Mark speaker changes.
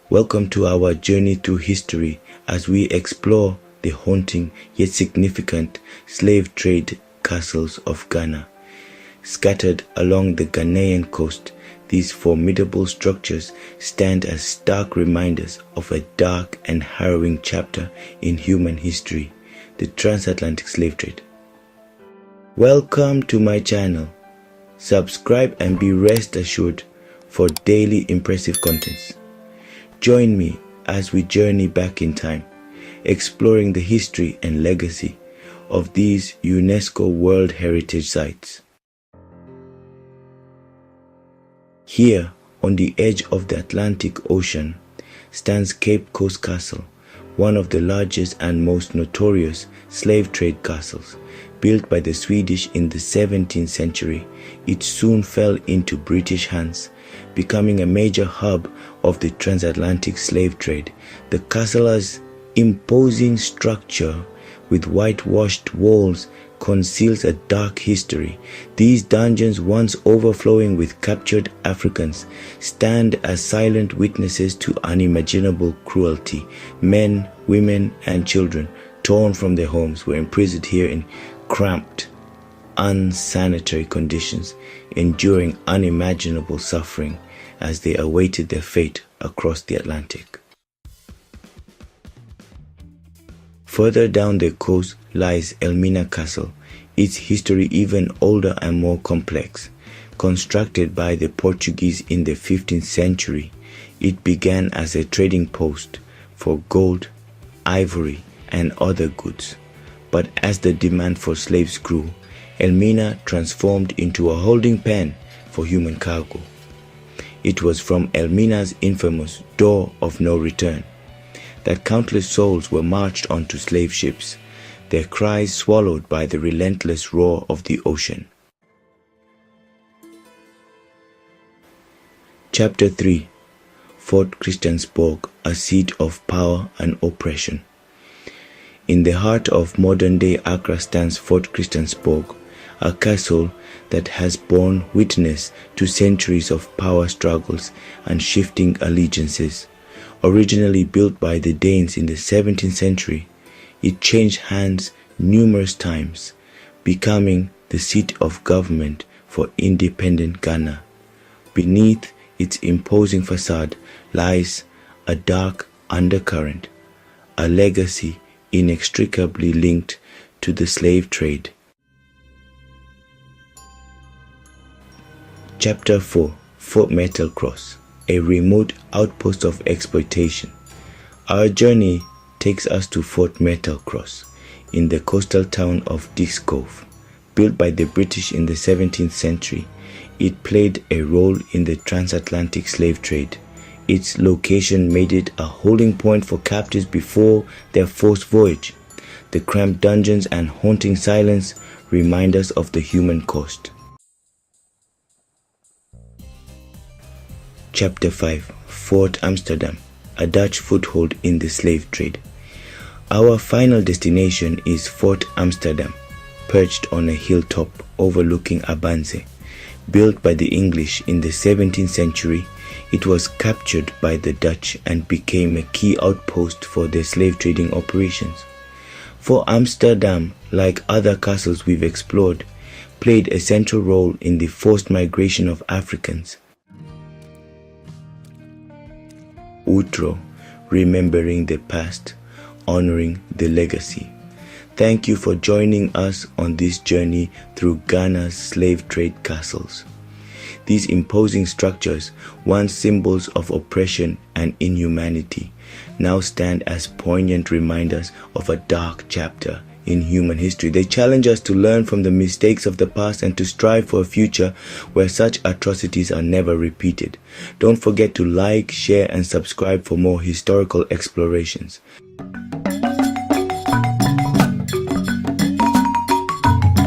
Speaker 1: Welcome to our journey through history as we explore the haunting yet significant slave trade castles of Ghana. Scattered along the Ghanaian coast, these formidable structures stand as stark reminders of a dark and harrowing chapter in human history, the transatlantic slave trade. Welcome to my channel. Subscribe and be rest assured for daily impressive contents. Join me as we journey back in time, exploring the history and legacy of these UNESCO World Heritage Sites. Here, on the edge of the Atlantic Ocean, stands Cape Coast Castle, one of the largest and most notorious slave trade castles. Built by the Swedish in the 17th century, it soon fell into British hands, becoming a major hub of the transatlantic slave trade. The castle's imposing structure with whitewashed walls conceals a dark history. These dungeons, once overflowing with captured Africans, stand as silent witnesses to unimaginable cruelty. Men, women, and children, torn from their homes, were imprisoned here in cramped, unsanitary conditions, enduring unimaginable suffering as they awaited their fate across the Atlantic. Further down the coast lies Elmina Castle, its history even older and more complex. Constructed by the Portuguese in the 15th century, it began as a trading post for gold, ivory, and other goods. But as the demand for slaves grew, Elmina transformed into a holding pen for human cargo. It was from Elmina's infamous Door of No Return that countless souls were marched onto slave ships, their cries swallowed by the relentless roar of the ocean. Chapter 3: Fort Christiansborg, a seat of power and oppression. In the heart of modern-day Accra stands Fort Christiansborg, a castle that has borne witness to centuries of power struggles and shifting allegiances. Originally built by the Danes in the 17th century, it changed hands numerous times, becoming the seat of government for independent Ghana. Beneath its imposing facade lies a dark undercurrent, a legacy inextricably linked to the slave trade. Chapter 4: Fort Metal Cross, a remote outpost of exploitation. Our journey takes us to Fort Metal Cross in the coastal town of Dikscove. Built by the British in the 17th century, it played a role in the transatlantic slave trade. Its location made it a holding point for captives before their forced voyage. The cramped dungeons and haunting silence remind us of the human cost. Chapter 5: Fort Amsterdam, a Dutch foothold in the slave trade. Our final destination is Fort Amsterdam, perched on a hilltop overlooking Abanze. Built by the English in the 17th century, it was captured by the Dutch and became a key outpost for their slave trading operations. Fort Amsterdam, like other castles we've explored, played a central role in the forced migration of Africans. Outro: remembering the past, honoring the legacy. Thank you for joining us on this journey through Ghana's slave trade castles. These imposing structures, once symbols of oppression and inhumanity, now stand as poignant reminders of a dark chapter in human history. They challenge us to learn from the mistakes of the past and to strive for a future where such atrocities are never repeated. Don't forget to like, share, and subscribe for more historical explorations.